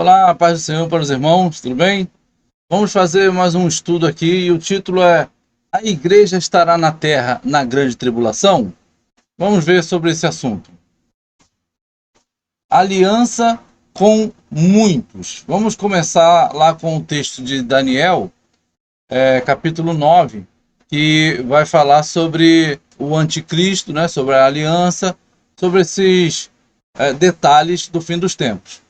Olá, paz do Senhor para os irmãos, tudo bem? Vamos fazer mais um estudo aqui e o título é A Igreja estará na Terra na Grande Tribulação? Vamos ver sobre esse assunto. Aliança com muitos. Vamos começar lá com o texto de Daniel, capítulo 9, que vai falar sobre o anticristo, né, sobre a aliança, sobre esses detalhes do fim dos tempos.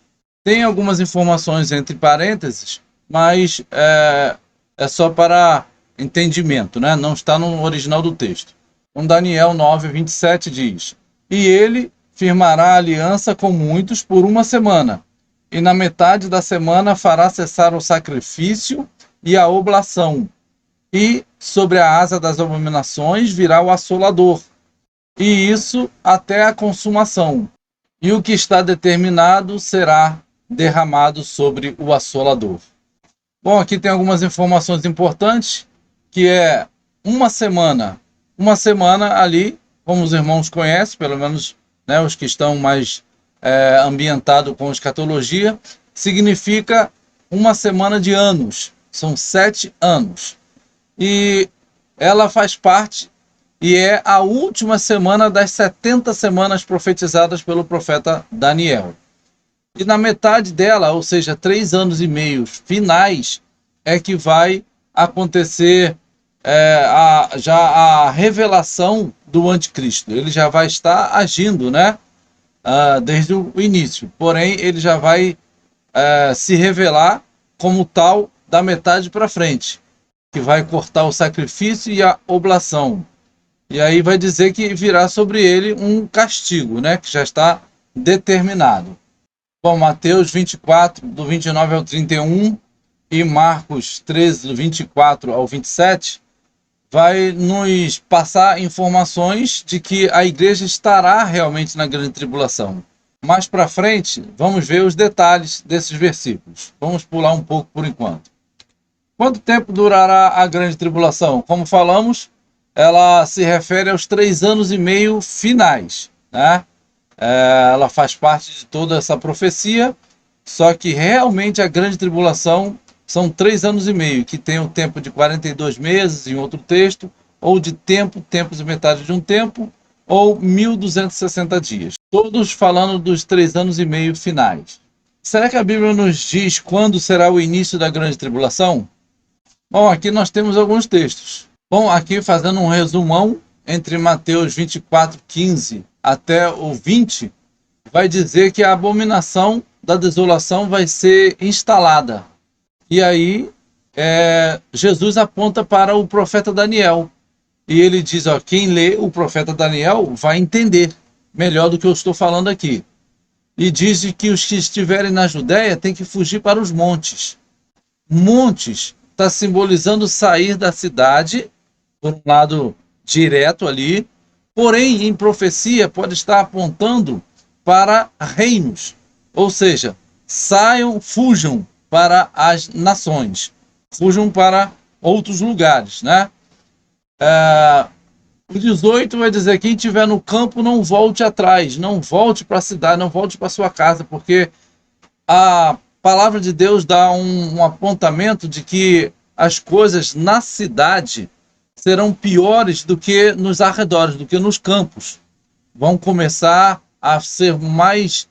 Tem algumas informações entre parênteses, mas é só para entendimento, né? Não está no original do texto. Então, Daniel 9, 27 diz: E ele firmará aliança com muitos por uma semana, e na metade da semana fará cessar o sacrifício e a oblação, e sobre a asa das abominações virá o assolador, e isso até a consumação. E o que está determinado será derramado sobre o assolador. Bom, aqui tem algumas informações importantes, que é uma semana. Uma semana ali, como os irmãos conhecem, pelo menos, né, os que estão mais ambientados com escatologia, significa uma semana de anos. São 7 anos. E ela faz parte e é a última semana das 70 semanas profetizadas pelo profeta Daniel. E na metade dela, ou seja, 3 anos e meio finais, é que vai acontecer já a revelação do anticristo. Ele já vai estar agindo, né? Desde o início. Porém, ele já vai se revelar como tal da metade para frente, que vai cortar o sacrifício e a oblação. E aí vai dizer que virá sobre ele um castigo, né? Que já está determinado. Bom, Mateus 24, do 29 ao 31, e Marcos 13, do 24 ao 27, vai nos passar informações de que a igreja estará realmente na grande tribulação. Mais para frente, vamos ver os detalhes desses versículos. Vamos pular um pouco por enquanto. Quanto tempo durará a grande tribulação? Como falamos, ela se refere aos 3 anos e meio finais, né? Ela faz parte de toda essa profecia, só que realmente a grande tribulação são 3 anos e meio, que tem o tempo de 42 meses em outro texto, ou de tempos e metade de um tempo, ou 1260 dias. Todos falando dos 3 anos e meio finais. Será que a Bíblia nos diz quando será o início da grande tribulação? Bom, aqui nós temos alguns textos. Bom, aqui fazendo um resumão, entre Mateus 24, 15 até o 20, vai dizer que a abominação da desolação vai ser instalada. E aí, Jesus aponta para o profeta Daniel. E ele diz, ó, quem lê o profeta Daniel vai entender melhor do que eu estou falando aqui. E diz que os que estiverem na Judéia têm que fugir para os montes. Montes está simbolizando sair da cidade, por um lado direto ali, porém, em profecia, pode estar apontando para reinos. Ou seja, fujam para as nações. Fujam para outros lugares, né? O 18 vai dizer, quem estiver no campo não volte atrás, não volte para a cidade, não volte para a sua casa, porque a palavra de Deus dá um apontamento de que as coisas na cidade serão piores do que nos arredores, do que nos campos. Vão começar a ser mais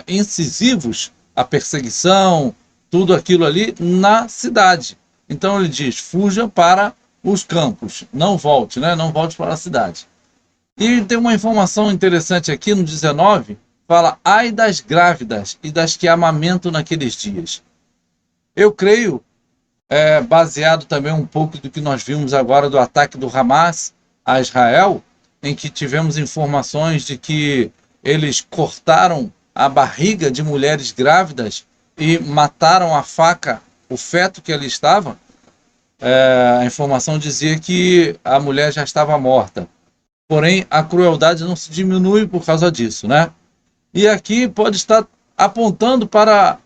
incisivos, a perseguição, tudo aquilo ali na cidade. Então ele diz, fuja para os campos, não volte, né? Não volte para a cidade. E tem uma informação interessante aqui no 19, fala, ai das grávidas e das que amamentam naqueles dias. Eu creio, baseado também um pouco do que nós vimos agora do ataque do Hamas a Israel, em que tivemos informações de que eles cortaram a barriga de mulheres grávidas e mataram a faca o feto que ali estava. A informação dizia que a mulher já estava morta. Porém, a crueldade não se diminui por causa disso, né? E aqui pode estar apontando para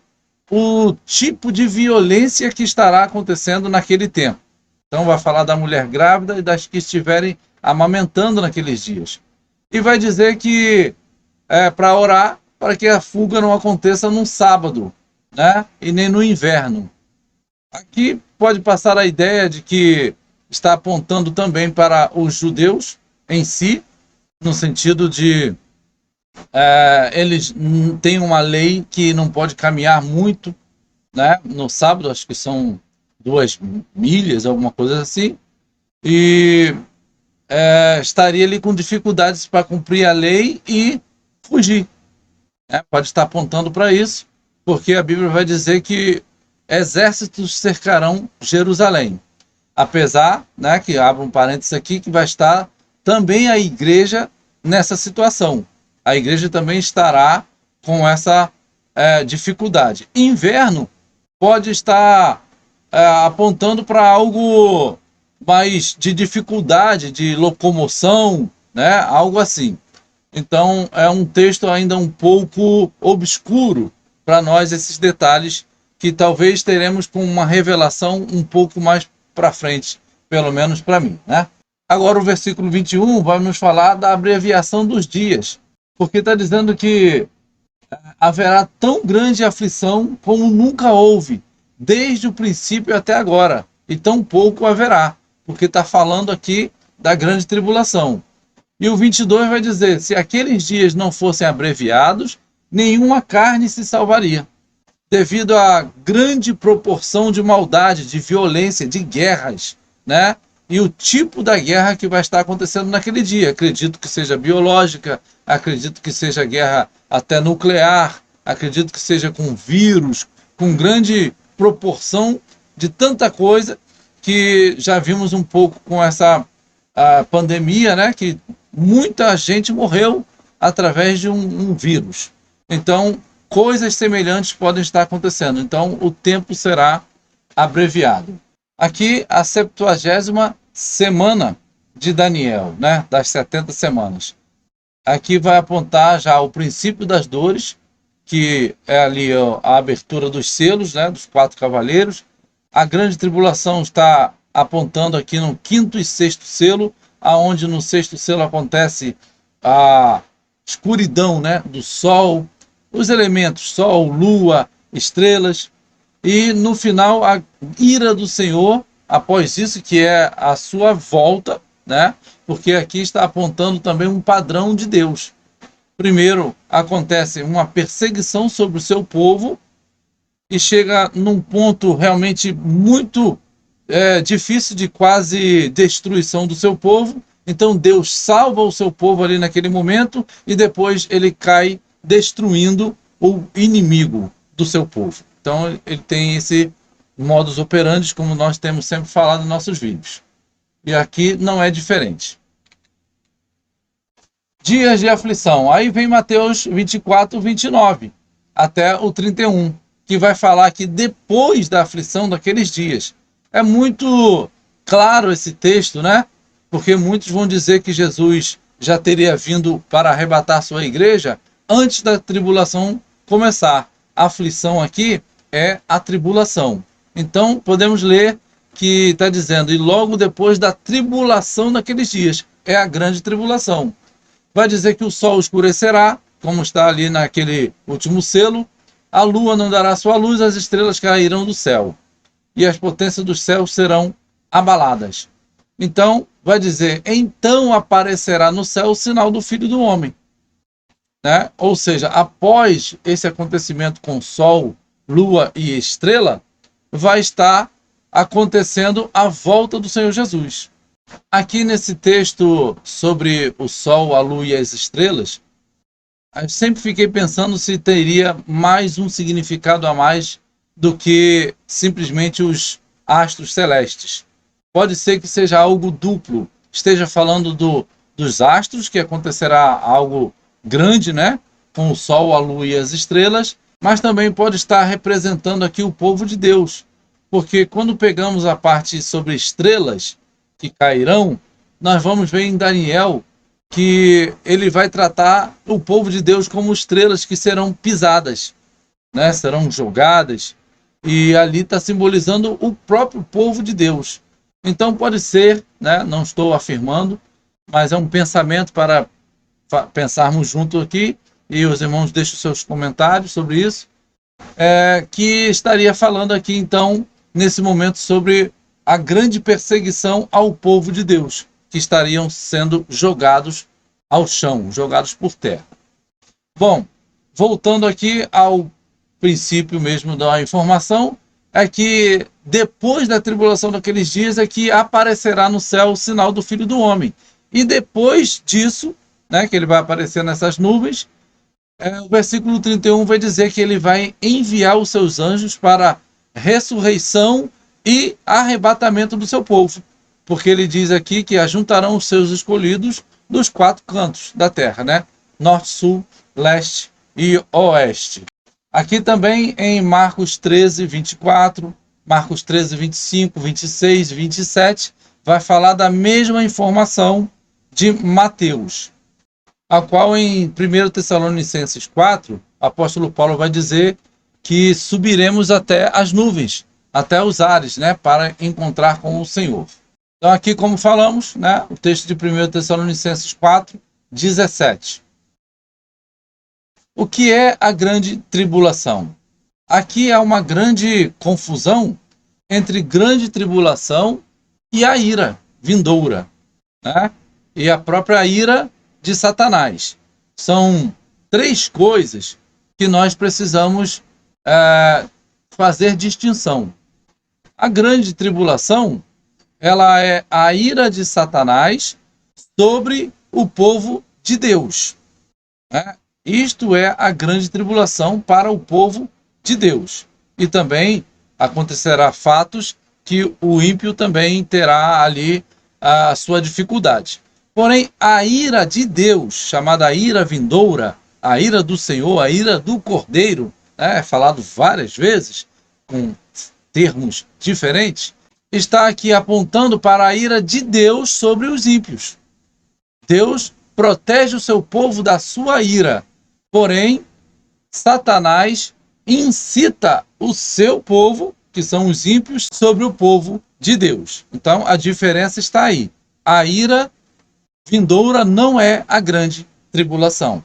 o tipo de violência que estará acontecendo naquele tempo. Então vai falar da mulher grávida e das que estiverem amamentando naqueles dias. E vai dizer que para orar para que a fuga não aconteça num sábado, né? E nem no inverno. Aqui pode passar a ideia de que está apontando também para os judeus em si, no sentido de eles têm uma lei que não pode caminhar muito, né? No sábado, acho que são 2 milhas, alguma coisa assim, e estaria ali com dificuldades para cumprir a lei e fugir. Né? Pode estar apontando para isso, porque a Bíblia vai dizer que exércitos cercarão Jerusalém. Apesar, né, que abre um parênteses aqui, que vai estar também a igreja nessa situação. A igreja também estará com essa dificuldade. Inverno pode estar apontando para algo mais de dificuldade, de locomoção, né, algo assim. Então, é um texto ainda um pouco obscuro para nós, esses detalhes que talvez teremos com uma revelação um pouco mais para frente, pelo menos para mim, né? Agora o versículo 21 vai nos falar da abreviação dos dias, porque está dizendo que haverá tão grande aflição como nunca houve, desde o princípio até agora, e tão pouco haverá, porque está falando aqui da grande tribulação. E o 22 vai dizer, se aqueles dias não fossem abreviados, nenhuma carne se salvaria, devido à grande proporção de maldade, de violência, de guerras, né? E o tipo da guerra que vai estar acontecendo naquele dia. Acredito que seja biológica, acredito que seja guerra até nuclear, acredito que seja com vírus, com grande proporção de tanta coisa que já vimos um pouco com essa pandemia, né? Que muita gente morreu através de um vírus. Então, coisas semelhantes podem estar acontecendo. Então, o tempo será abreviado. Aqui, a 70ª semana de Daniel, né? Das 70 semanas. Aqui vai apontar já o princípio das dores, que é ali a abertura dos selos, né? Dos 4 cavaleiros. A grande tribulação está apontando aqui no 5º e 6º selo, aonde no 6º selo acontece a escuridão, né? Do sol, os elementos, sol, lua, estrelas, e no final a ira do Senhor, após isso, que é a sua volta, né? Porque aqui está apontando também um padrão de Deus. Primeiro acontece uma perseguição sobre o seu povo e chega num ponto realmente muito difícil, de quase destruição do seu povo. Então Deus salva o seu povo ali naquele momento e depois ele cai destruindo o inimigo do seu povo. Então ele tem esse modus operandi, como nós temos sempre falado nos nossos vídeos. E aqui não é diferente. Dias de aflição. Aí vem Mateus 24, 29 até o 31, que vai falar que depois da aflição daqueles dias. É muito claro esse texto, né? Porque muitos vão dizer que Jesus já teria vindo para arrebatar sua igreja antes da tribulação começar. A aflição aqui é a tribulação. Então, podemos ler que está dizendo, e logo depois da tribulação daqueles dias, é a grande tribulação. Vai dizer que o sol escurecerá, como está ali naquele último selo, a lua não dará sua luz, as estrelas cairão do céu, e as potências dos céus serão abaladas. Então, vai dizer, então aparecerá no céu o sinal do Filho do Homem. Né? Ou seja, após esse acontecimento com sol, lua e estrela, vai estar acontecendo a volta do Senhor Jesus. Aqui nesse texto sobre o sol, a lua e as estrelas, eu sempre fiquei pensando se teria mais um significado a mais do que simplesmente os astros celestes. Pode ser que seja algo duplo, esteja falando dos astros, que acontecerá algo grande, né? Com o sol, a lua e as estrelas, mas também pode estar representando aqui o povo de Deus, porque quando pegamos a parte sobre estrelas que cairão, nós vamos ver em Daniel que ele vai tratar o povo de Deus como estrelas que serão pisadas, né? Serão jogadas, e ali está simbolizando o próprio povo de Deus. Então pode ser, né? Não estou afirmando, mas é um pensamento para pensarmos junto aqui, e os irmãos deixem seus comentários sobre isso. que estaria falando aqui, então, nesse momento, sobre a grande perseguição ao povo de Deus, que estariam sendo jogados ao chão, jogados por terra. Bom, voltando aqui ao princípio mesmo da informação, é que depois da tribulação daqueles dias é que aparecerá no céu o sinal do Filho do Homem. E depois disso, né, que ele vai aparecer nessas nuvens, o versículo 31 vai dizer que ele vai enviar os seus anjos para ressurreição e arrebatamento do seu povo. Porque ele diz aqui que ajuntarão os seus escolhidos dos 4 cantos da terra, né? Norte, sul, leste e oeste. Aqui também em Marcos 13, 24, Marcos 13, 25, 26 e 27, vai falar da mesma informação de Mateus, a qual em 1 Tessalonicenses 4, o apóstolo Paulo vai dizer que subiremos até as nuvens, até os ares, né, para encontrar com o Senhor. Então aqui, como falamos, né, o texto de 1 Tessalonicenses 4, 17. O que é a grande tribulação? Aqui há uma grande confusão entre grande tribulação e a ira vindoura, né? E a própria ira de Satanás. São 3 coisas que nós precisamos fazer distinção. A grande tribulação, ela é a ira de Satanás sobre o povo de Deus, né? Isto é a grande tribulação para o povo de Deus. E também acontecerá fatos que o ímpio também terá ali a sua dificuldade. Porém, a ira de Deus, chamada ira vindoura, a ira do Senhor, a ira do Cordeiro, né, falado várias vezes, com termos diferentes, está aqui apontando para a ira de Deus sobre os ímpios. Deus protege o seu povo da sua ira, porém, Satanás incita o seu povo, que são os ímpios, sobre o povo de Deus. Então, a diferença está aí. A ira vindoura não é a grande tribulação.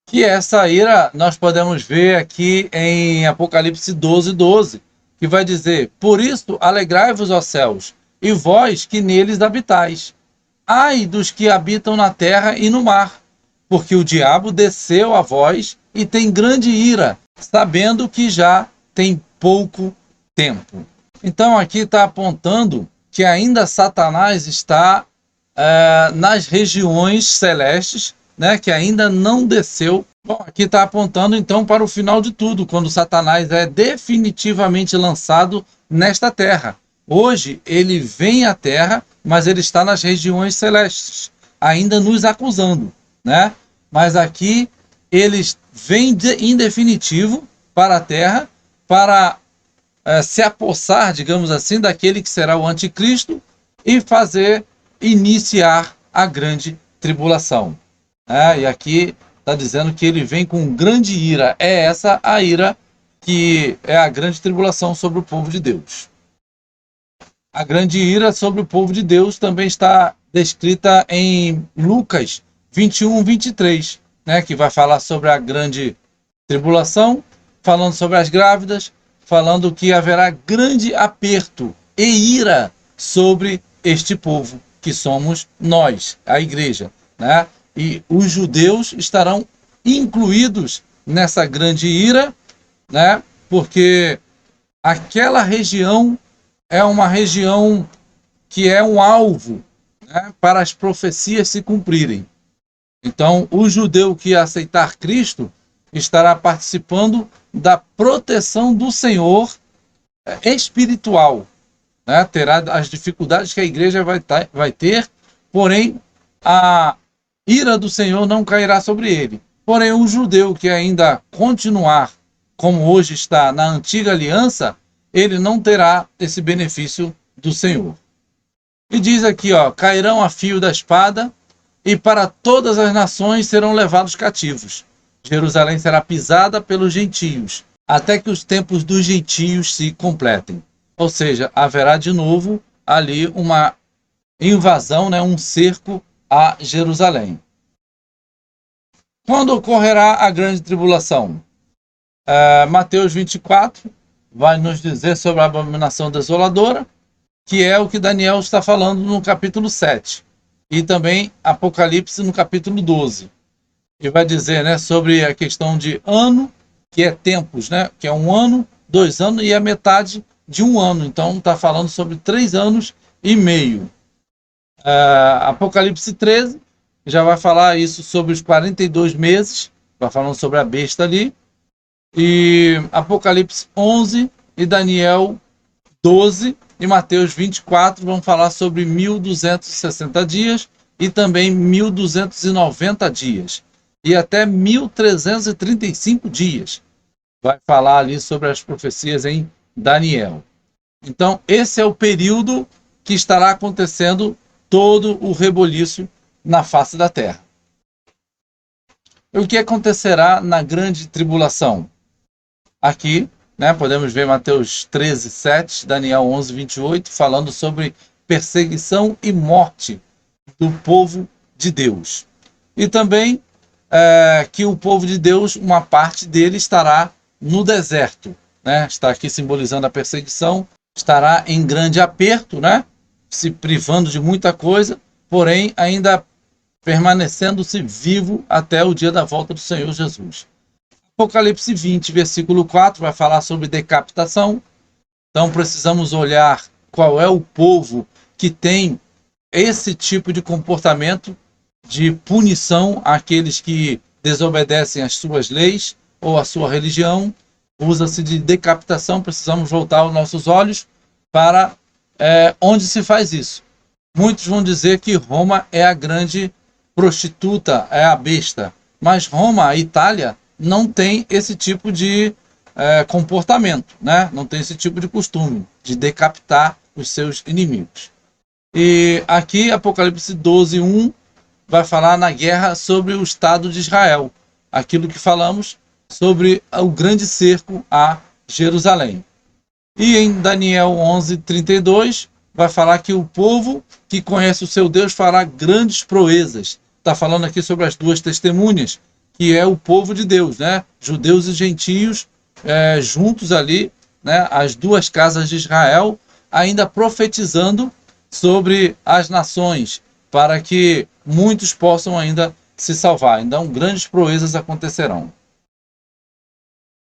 Que essa ira nós podemos ver aqui em Apocalipse 12, 12, que vai dizer: por isso alegrai-vos, ó céus, e vós que neles habitais. Ai dos que habitam na terra e no mar, porque o diabo desceu a vós e tem grande ira, sabendo que já tem pouco tempo. Então aqui está apontando que ainda Satanás está nas regiões celestes, né, que ainda não desceu. Bom, aqui está apontando então para o final de tudo, quando Satanás é definitivamente lançado nesta terra. Hoje ele vem à terra, mas ele está nas regiões celestes, ainda nos acusando, né? Mas aqui eles vêm em definitivo para a terra, para se apossar, digamos assim, daquele que será o anticristo e iniciar a grande tribulação. E aqui está dizendo que ele vem com grande ira. É essa a ira que é a grande tribulação sobre o povo de Deus. A grande ira sobre o povo de Deus também está descrita em Lucas 21, 23, né, que vai falar sobre a grande tribulação, falando sobre as grávidas, falando que haverá grande aperto e ira sobre este povo, que somos nós, a igreja, né? E os judeus estarão incluídos nessa grande ira, né? Porque aquela região é uma região que é um alvo, né, para as profecias se cumprirem. Então, o judeu que aceitar Cristo estará participando da proteção do Senhor espiritual, né? Terá as dificuldades que a igreja vai ter, porém a ira do Senhor não cairá sobre ele. Porém, o judeu que ainda continuar como hoje está na antiga aliança, ele não terá esse benefício do Senhor. E diz aqui, ó, cairão a fio da espada, e para todas as nações serão levados cativos. Jerusalém será pisada pelos gentios, até que os tempos dos gentios se completem. Ou seja, haverá de novo ali uma invasão, né, um cerco a Jerusalém. Quando ocorrerá a grande tribulação? Mateus 24 vai nos dizer sobre a abominação desoladora, que é o que Daniel está falando no capítulo 7. E também Apocalipse no capítulo 12. E vai dizer, né, sobre a questão de ano, que é tempos, né, que é 1 ano, 2 anos e a metade de 1 ano. Então está falando sobre 3 anos e meio. Apocalipse 13 já vai falar isso sobre os 42 meses, vai falando sobre a besta ali. E Apocalipse 11 e Daniel 12 e Mateus 24 vão falar sobre 1260 dias e também 1290 dias. E até 1335 dias. Vai falar ali sobre as profecias em Daniel. Então, esse é o período que estará acontecendo todo o reboliço na face da terra. E o que acontecerá na grande tribulação? Aqui, né, podemos ver Mateus 13, 7, Daniel 11, 28, falando sobre perseguição e morte do povo de Deus. E também que o povo de Deus, uma parte dele estará no deserto, né? Está aqui simbolizando a perseguição, estará em grande aperto, né? Se privando de muita coisa, porém ainda permanecendo-se vivo até o dia da volta do Senhor Jesus. Apocalipse 20, versículo 4, vai falar sobre decapitação. Então precisamos olhar qual é o povo que tem esse tipo de comportamento de punição àqueles que desobedecem às suas leis ou à sua religião. Usa-se de decapitação, precisamos voltar os nossos olhos para onde se faz isso. Muitos vão dizer que Roma é a grande prostituta, é a besta, mas Roma, a Itália, não tem esse tipo de comportamento, né? Não tem esse tipo de costume de decapitar os seus inimigos. E aqui, Apocalipse 12, 1, vai falar na guerra sobre o Estado de Israel. Aquilo que falamos sobre o grande cerco a Jerusalém. E em Daniel 11, 32, vai falar que o povo que conhece o seu Deus fará grandes proezas. Está falando aqui sobre as duas testemunhas, que é o povo de Deus, né? Judeus e gentios juntos ali, né? As duas casas de Israel, ainda profetizando sobre as nações, para que muitos possam ainda se salvar. Então, grandes proezas acontecerão. O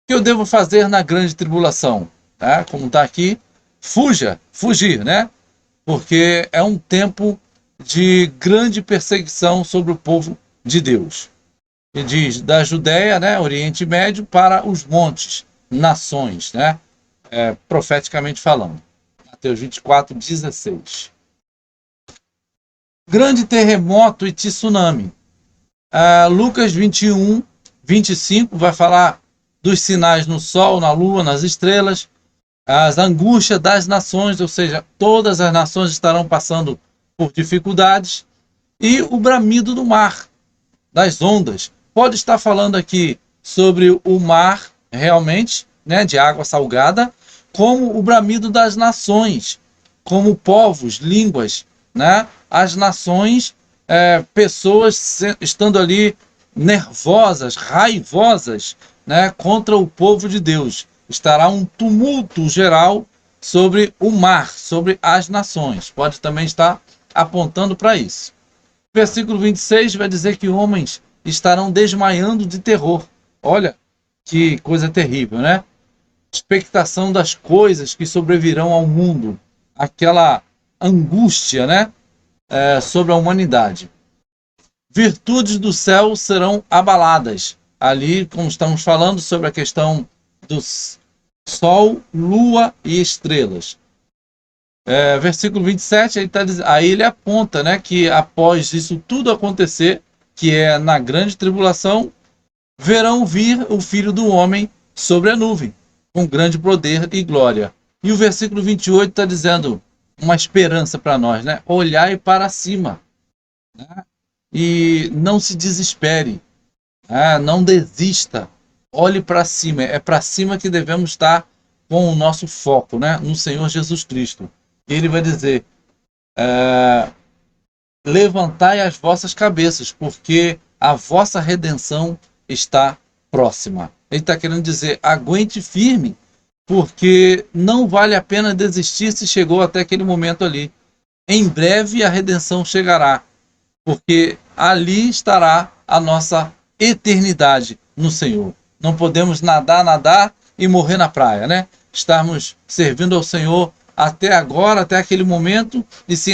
que eu devo fazer na grande tribulação? Como está aqui, fugir, né? Porque é um tempo de grande perseguição sobre o povo de Deus. E diz, da Judéia, né, Oriente Médio, para os montes, nações, né? Profeticamente falando. Mateus 24, 16. Grande terremoto e tsunami. Lucas 21, 25 vai falar dos sinais no sol, na lua, nas estrelas, as angústias das nações, ou seja, todas as nações estarão passando por dificuldades, e o bramido do mar, das ondas. Pode estar falando aqui sobre o mar, realmente, né, de água salgada, como o bramido das nações, como povos, línguas, né? As nações, pessoas estando ali nervosas, raivosas, né, contra o povo de Deus. Estará um tumulto geral sobre o mar, sobre as nações. Pode também estar apontando para isso. Versículo 26 vai dizer que homens estarão desmaiando de terror. Olha que coisa terrível, né? Expectação das coisas que sobrevirão ao mundo. Aquela angústia, né? Sobre a humanidade. Virtudes do céu serão abaladas. Ali, como estamos falando sobre a questão dos sol, lua e estrelas. Versículo 27, aí ele aponta, né, que após isso tudo acontecer, que é na grande tribulação, verão vir o Filho do Homem sobre a nuvem, com grande poder e glória. E o versículo 28 está dizendo uma esperança para nós, né? Olhai para cima, né? E não se desespere, não desista, olhe para cima, é para cima que devemos estar com o nosso foco, né? No Senhor Jesus Cristo. Ele vai dizer, levantai as vossas cabeças, porque a vossa redenção está próxima. Ele está querendo dizer, aguente firme, porque não vale a pena desistir se chegou até aquele momento ali. Em breve a redenção chegará, porque ali estará a nossa eternidade no Senhor. Não podemos nadar e morrer na praia, né? Estarmos servindo ao Senhor até agora, até aquele momento, e se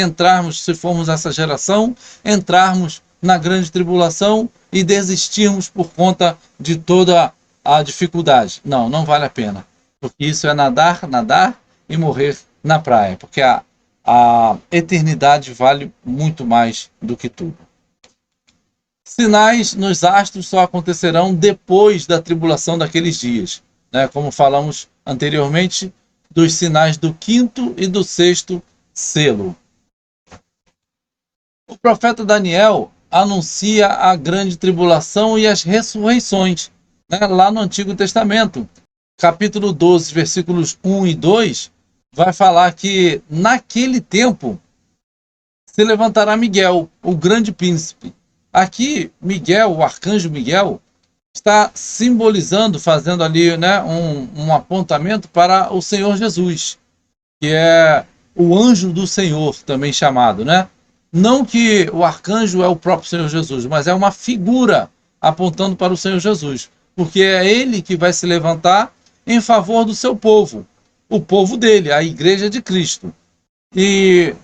formos essa geração, entrarmos na grande tribulação e desistirmos por conta de toda a dificuldade. Não, não vale a pena, porque isso é nadar e morrer na praia, porque a eternidade vale muito mais do que tudo. Sinais nos astros só acontecerão depois da tribulação daqueles dias, né? Como falamos anteriormente, dos sinais do 5º e do 6º selo. O profeta Daniel anuncia a grande tribulação e as ressurreições, né? Lá no Antigo Testamento, capítulo 12, versículos 1 e 2, vai falar que naquele tempo se levantará Miguel, o grande príncipe. Aqui, Miguel, o arcanjo Miguel, está simbolizando, fazendo ali, né, um apontamento para o Senhor Jesus, que é o anjo do Senhor, também chamado, né? Não que o arcanjo é o próprio Senhor Jesus, mas é uma figura apontando para o Senhor Jesus, porque é ele que vai se levantar em favor do seu povo, o povo dele, a igreja de Cristo. E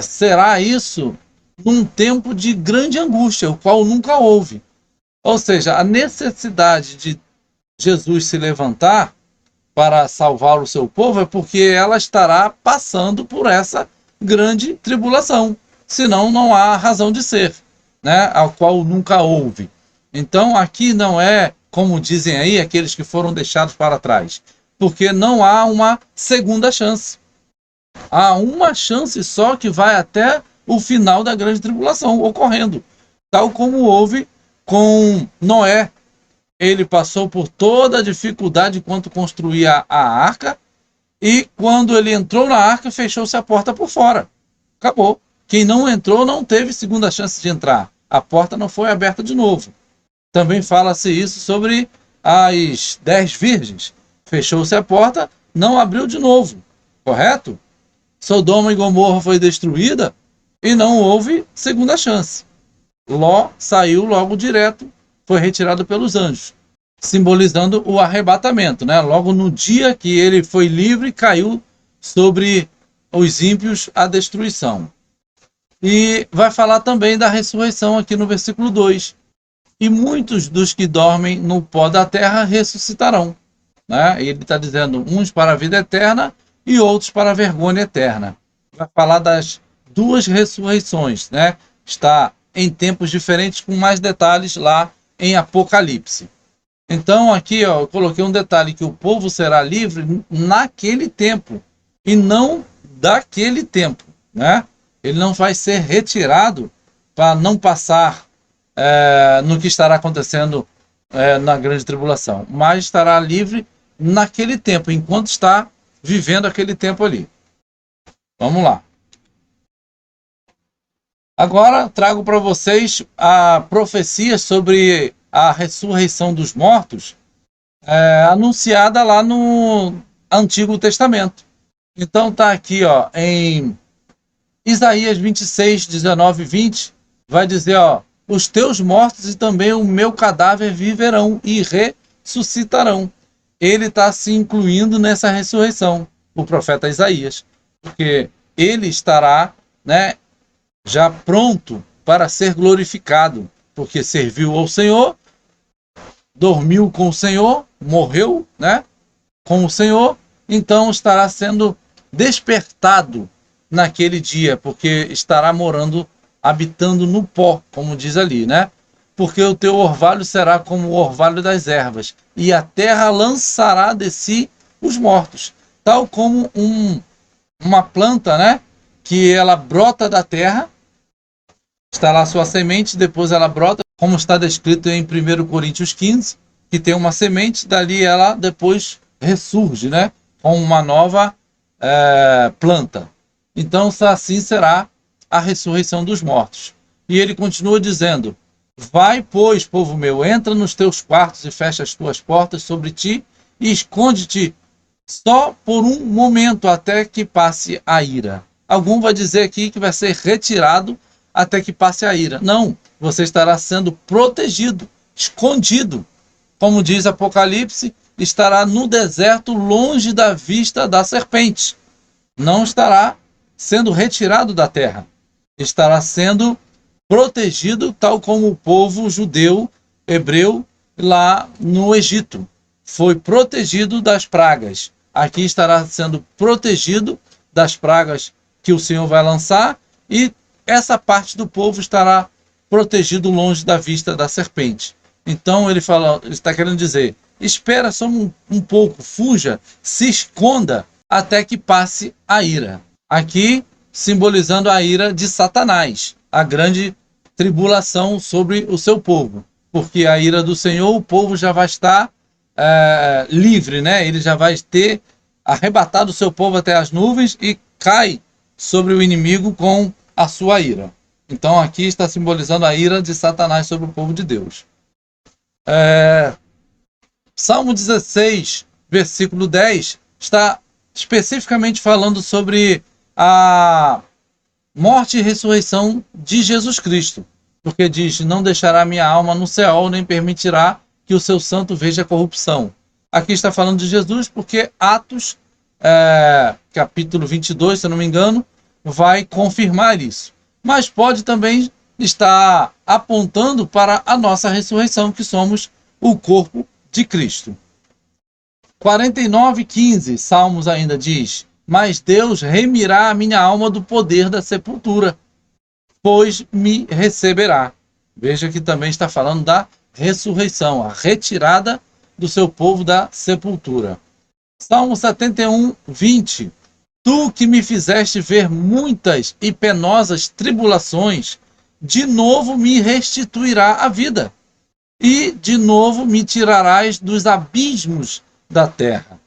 será isso num tempo de grande angústia, o qual nunca houve. Ou seja, a necessidade de Jesus se levantar para salvar o seu povo é porque ela estará passando por essa grande tribulação. Senão não há razão de ser, né? Ao qual nunca houve. Então aqui não é, como dizem aí, aqueles que foram deixados para trás, porque não há uma segunda chance. Há uma chance só que vai até o final da grande tribulação ocorrendo, tal como houve com Noé. Ele passou por toda a dificuldade enquanto construía a arca, e quando ele entrou na arca, fechou-se a porta por fora. Acabou. Quem não entrou não teve segunda chance de entrar. A porta não foi aberta de novo. Também fala-se isso sobre as 10 virgens. Fechou-se a porta, não abriu de novo. Correto? Sodoma e Gomorra foi destruída e não houve segunda chance. Ló saiu logo direto, foi retirado pelos anjos, simbolizando o arrebatamento, né? Logo no dia que ele foi livre, caiu sobre os ímpios a destruição. E vai falar também da ressurreição aqui no versículo 2. E muitos dos que dormem no pó da terra ressuscitarão, né? Ele está dizendo, uns para a vida eterna e outros para a vergonha eterna. Vai falar das duas ressurreições, né? Está em tempos diferentes, com mais detalhes lá em Apocalipse. Então aqui, ó, eu coloquei um detalhe, que o povo será livre naquele tempo e não daquele tempo, né? Ele não vai ser retirado para não passar no que estará acontecendo na grande tribulação, mas estará livre naquele tempo, enquanto está vivendo aquele tempo ali. Vamos lá. Agora trago para vocês a profecia sobre a ressurreição dos mortos, anunciada lá no Antigo Testamento. Então está aqui, ó, em Isaías 26, 19 e 20, vai dizer, ó, os teus mortos e também o meu cadáver viverão e ressuscitarão. Ele está se incluindo nessa ressurreição, o profeta Isaías, porque ele estará, né, já pronto para ser glorificado, porque serviu ao Senhor, dormiu com o Senhor, morreu, né, com o Senhor, então estará sendo despertado naquele dia, porque estará habitando no pó, como diz ali, né? Porque o teu orvalho será como o orvalho das ervas, e a terra lançará de si os mortos, tal como uma planta, né? Que ela brota da terra, está lá a sua semente, depois ela brota, como está descrito em 1 Coríntios 15, que tem uma semente, dali ela depois ressurge, né? Com uma nova planta. Então assim será a ressurreição dos mortos. E ele continua dizendo, Vai, pois, povo meu, entra nos teus quartos e fecha as tuas portas sobre ti e esconde-te só por um momento até que passe a ira. Algum vai dizer aqui que vai ser retirado até que passe a ira. Não, você estará sendo protegido, escondido. Como diz Apocalipse, estará no deserto longe da vista da serpente. Não estará sendo retirado da terra. Estará sendo protegido, tal como o povo judeu, hebreu, lá no Egito. Foi protegido das pragas. Aqui estará sendo protegido das pragas que o Senhor vai lançar, e essa parte do povo estará protegido longe da vista da serpente. Então ele está querendo dizer, espera só um pouco, fuja, se esconda até que passe a ira. Aqui simbolizando a ira de Satanás, a grande tribulação sobre o seu povo, porque a ira do Senhor, o povo já vai estar livre, né? Ele já vai ter arrebatado o seu povo até as nuvens e cai sobre o inimigo com a sua ira. Então aqui está simbolizando a ira de Satanás sobre o povo de Deus. Salmo 16, versículo 10, está especificamente falando sobre a morte e ressurreição de Jesus Cristo, porque diz, não deixará minha alma no Seol, nem permitirá que o seu santo veja corrupção. Aqui está falando de Jesus, porque Atos, capítulo 22, se eu não me engano, vai confirmar isso. Mas pode também estar apontando para a nossa ressurreição, que somos o corpo de Cristo. 49:15, Salmos ainda diz, mas Deus remirá a minha alma do poder da sepultura, pois me receberá. Veja que também está falando da ressurreição, a retirada do seu povo da sepultura. Salmo 71:20, tu que me fizeste ver muitas e penosas tribulações, de novo me restituirá a vida, e de novo me tirarás dos abismos da terra.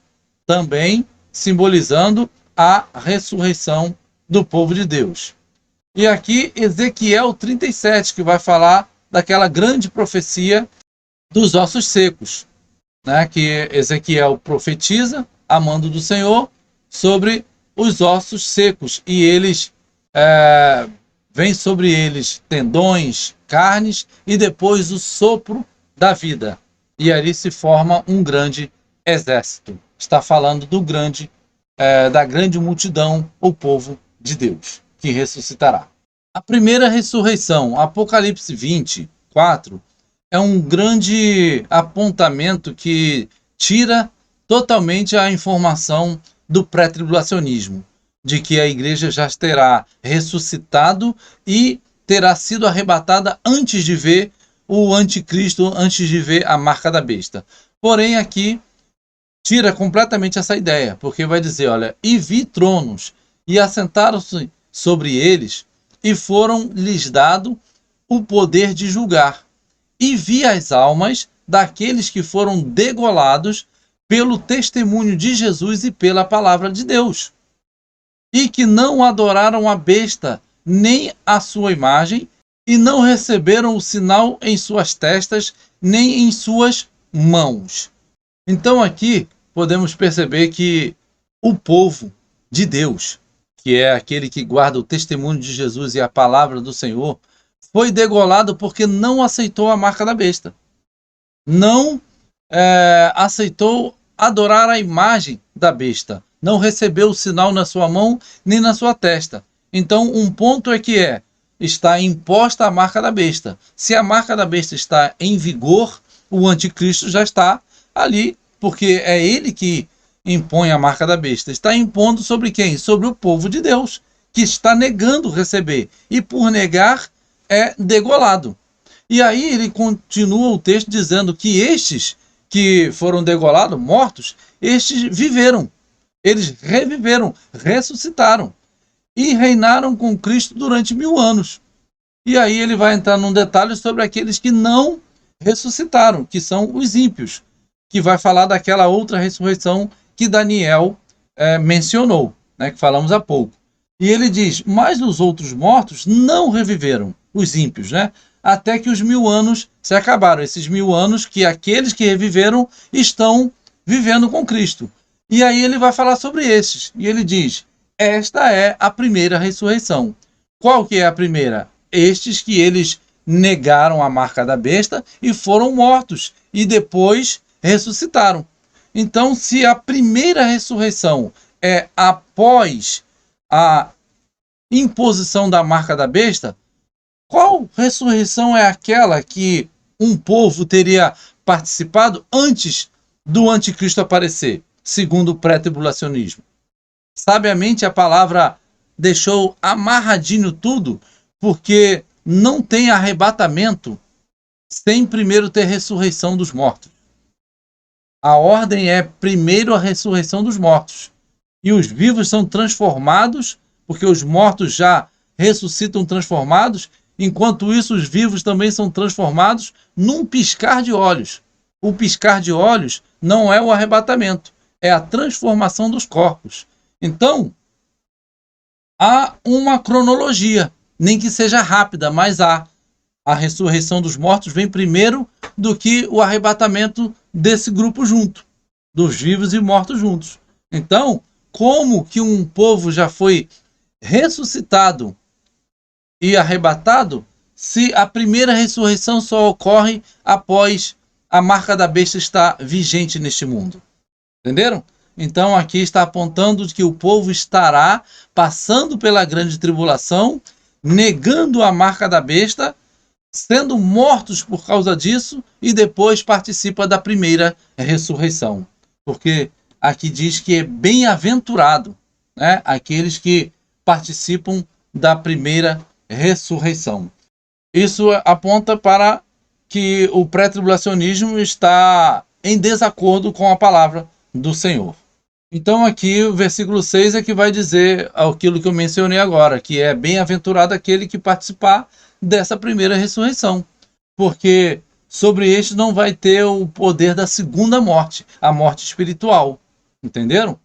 Também simbolizando a ressurreição do povo de Deus. E aqui Ezequiel 37, que vai falar daquela grande profecia dos ossos secos, né? Que Ezequiel profetiza, a mando do Senhor, sobre os ossos secos, e eles vem sobre eles tendões, carnes, e depois o sopro da vida. E ali se forma um grande exército. Está falando da grande multidão, o povo de Deus, que ressuscitará. A primeira ressurreição, Apocalipse 20:4, é um grande apontamento que tira totalmente a informação do pré-tribulacionismo, de que a igreja já terá ressuscitado e terá sido arrebatada antes de ver o anticristo, antes de ver a marca da besta. Porém, aqui tira completamente essa ideia, porque vai dizer, olha, e vi tronos, e assentaram-se sobre eles, e foram-lhes dado o poder de julgar. E vi as almas daqueles que foram degolados pelo testemunho de Jesus e pela palavra de Deus, e que não adoraram a besta, nem a sua imagem, e não receberam o sinal em suas testas, nem em suas mãos. Então aqui podemos perceber que o povo de Deus, que é aquele que guarda o testemunho de Jesus e a palavra do Senhor, foi degolado porque não aceitou a marca da besta. Não aceitou adorar a imagem da besta. Não recebeu o sinal na sua mão nem na sua testa. Então, um ponto é que está imposta a marca da besta. Se a marca da besta está em vigor, o anticristo já está ali, porque é ele que impõe a marca da besta. Está impondo sobre quem? Sobre o povo de Deus, que está negando receber. E por negar, é degolado. E aí ele continua o texto dizendo que estes que foram degolados, mortos, estes viveram. Eles reviveram, ressuscitaram e reinaram com Cristo durante 1000 anos. E aí ele vai entrar num detalhe sobre aqueles que não ressuscitaram, que são os ímpios, que vai falar daquela outra ressurreição que Daniel mencionou, né, que falamos há pouco. E ele diz, mas os outros mortos não reviveram, os ímpios, né? Até que os 1000 anos se acabaram. Esses 1000 anos que aqueles que reviveram estão vivendo com Cristo. E aí ele vai falar sobre esses. E ele diz, esta é a primeira ressurreição. Qual que é a primeira? Estes que eles negaram a marca da besta e foram mortos. E depois ressuscitaram. Então, se a primeira ressurreição é após a imposição da marca da besta, qual ressurreição é aquela que um povo teria participado antes do anticristo aparecer, segundo o pré-tribulacionismo? Sabiamente a palavra deixou amarradinho tudo, porque não tem arrebatamento sem primeiro ter ressurreição dos mortos. A ordem é primeiro a ressurreição dos mortos. E os vivos são transformados, porque os mortos já ressuscitam transformados, enquanto isso os vivos também são transformados num piscar de olhos. O piscar de olhos não é o arrebatamento, é a transformação dos corpos. Então, há uma cronologia, nem que seja rápida, mas há. A ressurreição dos mortos vem primeiro do que o arrebatamento desse grupo junto, dos vivos e mortos juntos. Então, como que um povo já foi ressuscitado e arrebatado se a primeira ressurreição só ocorre após a marca da besta estar vigente neste mundo? Entenderam? Então aqui está apontando que o povo estará passando pela grande tribulação, negando a marca da besta, sendo mortos por causa disso, e depois participa da primeira ressurreição. Porque aqui diz que é bem-aventurado, né, aqueles que participam da primeira ressurreição. Isso aponta para que o pré-tribulacionismo está em desacordo com a palavra do Senhor. Então aqui o versículo 6 é que vai dizer aquilo que eu mencionei agora, que é bem-aventurado aquele que participar dessa primeira ressurreição, porque sobre este não vai ter o poder da segunda morte, a morte espiritual. Entenderam?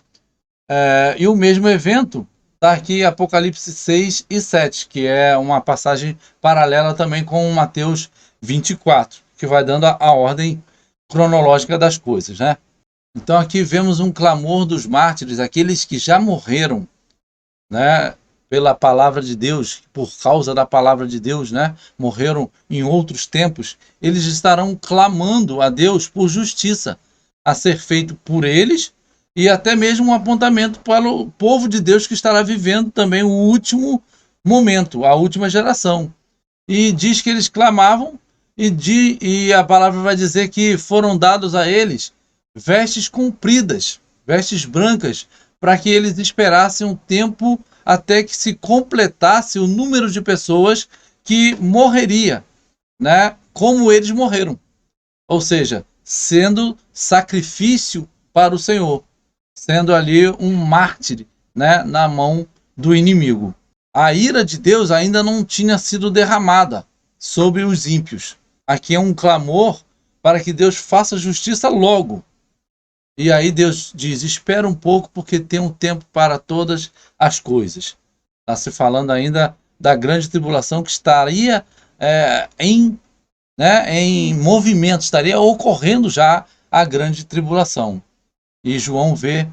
E o mesmo evento está aqui em Apocalipse 6 e 7, que é uma passagem paralela também com Mateus 24, que vai dando a ordem cronológica das coisas, né? Então aqui vemos um clamor dos mártires, aqueles que já morreram, né, pela palavra de Deus, por causa da palavra de Deus, né, morreram em outros tempos. Eles estarão clamando a Deus por justiça a ser feito por eles, e até mesmo um apontamento para o povo de Deus que estará vivendo também o último momento, a última geração. E diz que eles clamavam, e a palavra vai dizer que foram dados a eles vestes compridas, vestes brancas, para que eles esperassem um tempo até que se completasse o número de pessoas que morreria, né, como eles morreram. Ou seja, sendo sacrifício para o Senhor, sendo ali um mártir, né, na mão do inimigo. A ira de Deus ainda não tinha sido derramada sobre os ímpios. Aqui é um clamor para que Deus faça justiça logo. E aí Deus diz, espera um pouco porque tem um tempo para todas as coisas. Está se falando ainda da grande tribulação que estaria em movimento, estaria ocorrendo já a grande tribulação. E João vê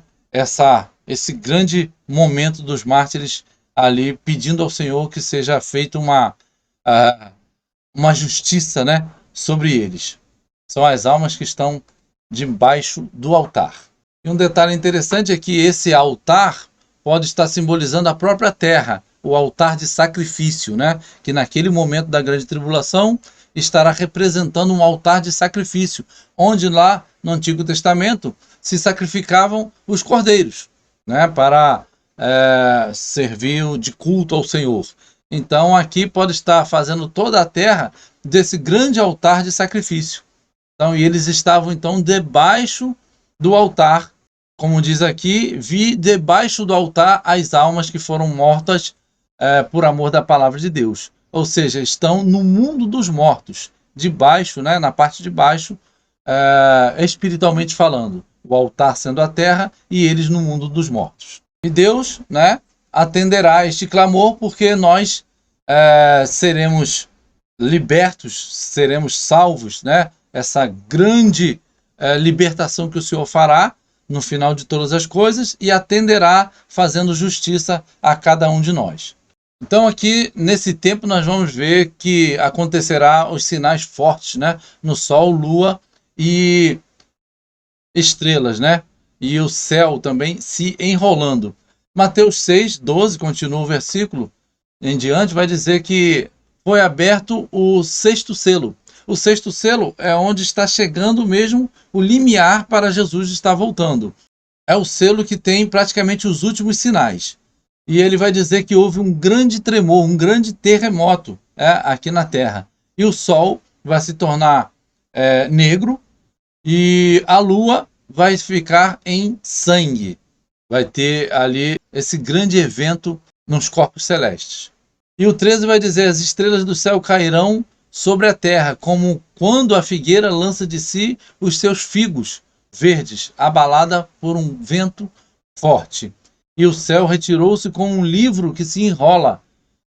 esse grande momento dos mártires ali pedindo ao Senhor que seja feita uma justiça, né, sobre eles. São as almas que estão debaixo do altar. E um detalhe interessante é que esse altar pode estar simbolizando a própria terra, o altar de sacrifício, né? Que naquele momento da grande tribulação estará representando um altar de sacrifício, onde lá no Antigo Testamento se sacrificavam os cordeiros, né? Para servir de culto ao Senhor. Então aqui pode estar fazendo toda a terra desse grande altar de sacrifício. Então, e eles estavam então debaixo do altar, como diz aqui, vi debaixo do altar as almas que foram mortas por amor da palavra de Deus. Ou seja, estão no mundo dos mortos, debaixo, né, na parte de baixo, espiritualmente falando. O altar sendo a terra e eles no mundo dos mortos. E Deus, né, atenderá a este clamor porque nós seremos libertos, seremos salvos, né? Essa grande libertação que o Senhor fará no final de todas as coisas e atenderá fazendo justiça a cada um de nós. Então aqui, nesse tempo, nós vamos ver que acontecerá os sinais fortes, né? No Sol, Lua e estrelas, né? E o céu também se enrolando. Mateus 6, 12, continua o versículo em diante, vai dizer que foi aberto o sexto selo. O sexto selo é onde está chegando mesmo o limiar para Jesus estar voltando. É o selo que tem praticamente os últimos sinais. E ele vai dizer que houve um grande tremor, um grande terremoto aqui na Terra. E o Sol vai se tornar negro e a Lua vai ficar em sangue. Vai ter ali esse grande evento nos corpos celestes. E o 13 vai dizer: as estrelas do céu cairão sobre a terra, como quando a figueira lança de si os seus figos verdes, abalada por um vento forte. E o céu retirou-se como um livro que se enrola,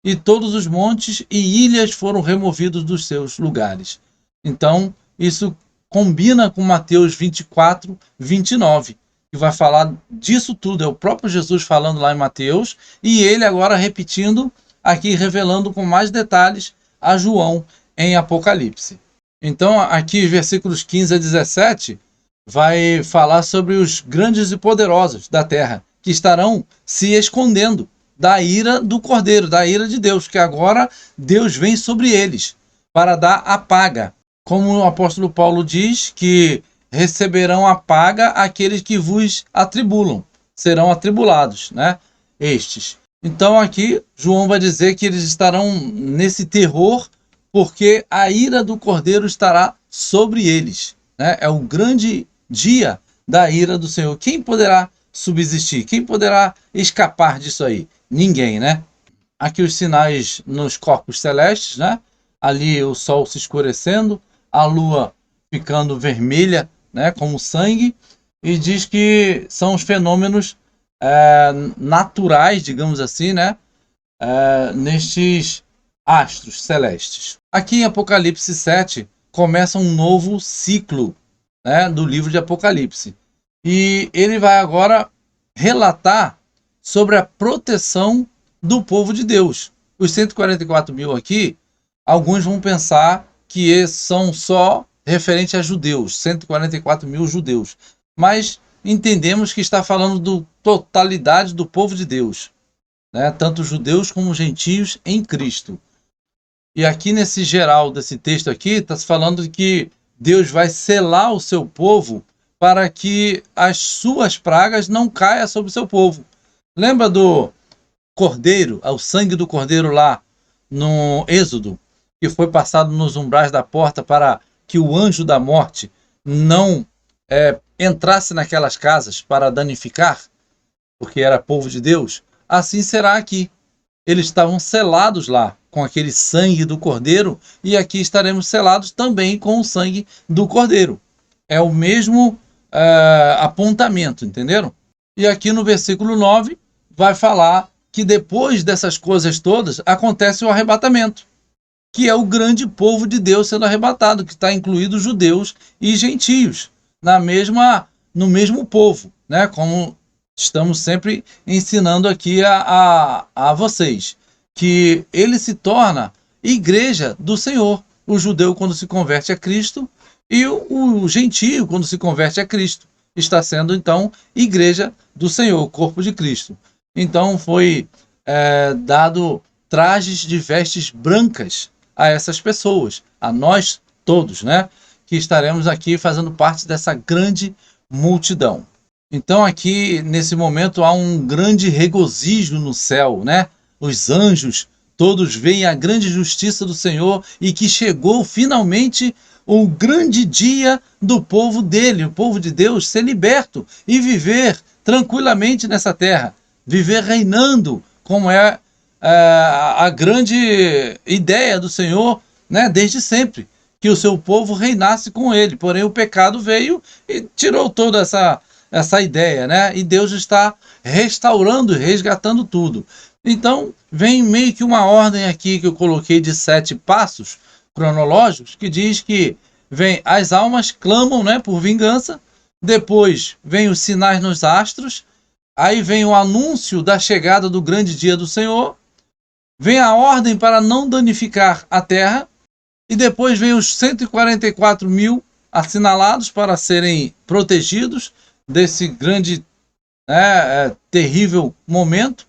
e todos os montes e ilhas foram removidos dos seus lugares. Então, isso combina com Mateus 24, 29, que vai falar disso tudo. É o próprio Jesus falando lá em Mateus, e ele agora repetindo aqui, revelando com mais detalhes a João em Apocalipse. Então, aqui, versículos 15 a 17, vai falar sobre os grandes e poderosos da terra, que estarão se escondendo da ira do Cordeiro, da ira de Deus, que agora Deus vem sobre eles para dar a paga. Como o apóstolo Paulo diz, que receberão a paga aqueles que vos atribulam, serão atribulados, né? Estes. Então aqui João vai dizer que eles estarão nesse terror porque a ira do Cordeiro estará sobre eles, né? É o grande dia da ira do Senhor. Quem poderá subsistir? Quem poderá escapar disso aí? Ninguém, né? Aqui os sinais nos corpos celestes, né? Ali o sol se escurecendo, a lua ficando vermelha, né? Como sangue, e diz que são os fenômenos naturais, digamos assim, né? Nestes astros celestes. Aqui em Apocalipse 7 começa um novo ciclo, né, do livro de Apocalipse. E ele vai agora relatar sobre a proteção do povo de Deus. Os 144 mil aqui, alguns vão pensar que são só referente a judeus, 144 mil judeus. Mas entendemos que está falando da totalidade do povo de Deus, né? Tanto judeus como gentios em Cristo. E aqui nesse geral desse texto aqui, está se falando de que Deus vai selar o seu povo para que as suas pragas não caiam sobre o seu povo. Lembra do cordeiro, o sangue do cordeiro lá no Êxodo, que foi passado nos umbrais da porta para que o anjo da morte não entrasse naquelas casas para danificar, porque era povo de Deus? Assim será aqui. Eles estavam selados lá com aquele sangue do cordeiro, e aqui estaremos selados também com o sangue do cordeiro. É o mesmo apontamento, entenderam? E aqui no versículo 9 vai falar que depois dessas coisas todas acontece o arrebatamento, que é o grande povo de Deus sendo arrebatado, que está incluído judeus e gentios no mesmo povo, né? Como estamos sempre ensinando aqui a vocês, que ele se torna igreja do Senhor. O judeu, quando se converte a Cristo, e o gentio, quando se converte a Cristo, está sendo então igreja do Senhor, o corpo de Cristo. Então foi dado trajes de vestes brancas a essas pessoas, a nós todos, né? Que estaremos aqui fazendo parte dessa grande multidão. Então aqui, nesse momento, há um grande regozijo no céu, né? Os anjos todos veem a grande justiça do Senhor e que chegou finalmente o grande dia do povo dele, o povo de Deus, ser liberto e viver tranquilamente nessa terra, viver reinando, como é a grande ideia do Senhor, né? Desde sempre, que o seu povo reinasse com ele. Porém, o pecado veio e tirou toda essa ideia, né? E Deus está restaurando e resgatando tudo. Então, vem meio que uma ordem aqui que eu coloquei de 7 passos cronológicos, que diz que vem as almas clamam, né, por vingança, depois vem os sinais nos astros, aí vem o anúncio da chegada do grande dia do Senhor, vem a ordem para não danificar a terra, e depois vem os 144 mil assinalados para serem protegidos desse grande, terrível momento.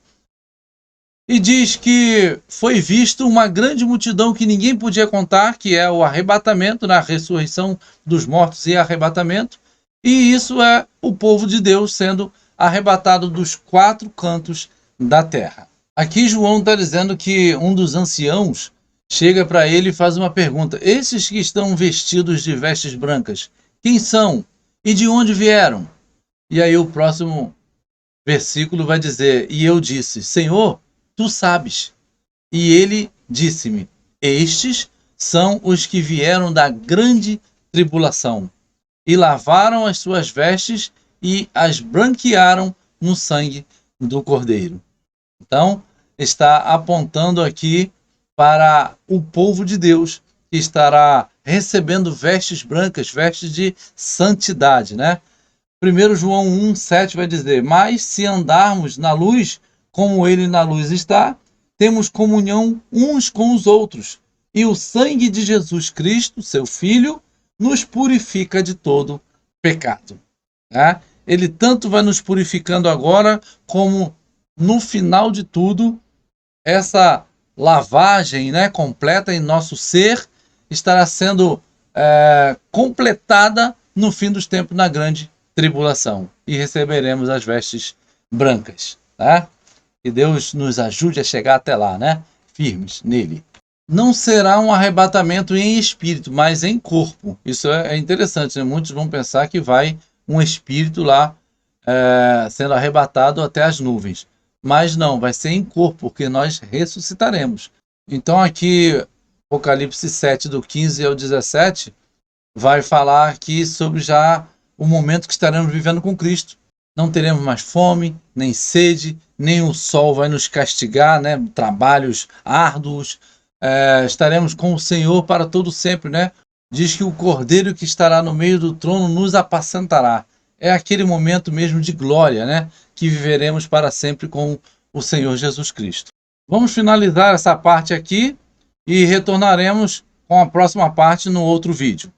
E diz que foi visto uma grande multidão que ninguém podia contar, que é o arrebatamento, na ressurreição dos mortos e arrebatamento. E isso é o povo de Deus sendo arrebatado dos 4 cantos da terra. Aqui João está dizendo que um dos anciãos chega para ele e faz uma pergunta: esses que estão vestidos de vestes brancas, quem são e de onde vieram? E aí o próximo versículo vai dizer: e eu disse, Senhor, tu sabes. E ele disse-me: estes são os que vieram da grande tribulação e lavaram as suas vestes e as branquearam no sangue do Cordeiro. Então, está apontando aqui para o povo de Deus, que estará recebendo vestes brancas, vestes de santidade, né? 1 João 1,7 vai dizer: mas se andarmos na luz, como ele na luz está, temos comunhão uns com os outros, e o sangue de Jesus Cristo, seu Filho, nos purifica de todo pecado. Né? Ele tanto vai nos purificando agora, como no final de tudo, essa lavagem, né, completa em nosso ser estará sendo completada no fim dos tempos, na grande tribulação, e receberemos as vestes brancas. Tá? Que Deus nos ajude a chegar até lá, né? Firmes nele. Não será um arrebatamento em espírito, mas em corpo. Isso é interessante, né? Muitos vão pensar que vai um espírito lá sendo arrebatado até as nuvens. Mas não, vai ser em corpo, porque nós ressuscitaremos. Então aqui, Apocalipse 7, do 15 ao 17, vai falar aqui sobre já o momento que estaremos vivendo com Cristo. Não teremos mais fome, nem sede, nem o sol vai nos castigar, né? Trabalhos árduos. Estaremos com o Senhor para todo sempre, né? Diz que o Cordeiro que estará no meio do trono nos apacentará. É aquele momento mesmo de glória, né? Que viveremos para sempre com o Senhor Jesus Cristo. Vamos finalizar essa parte aqui e retornaremos com a próxima parte no outro vídeo.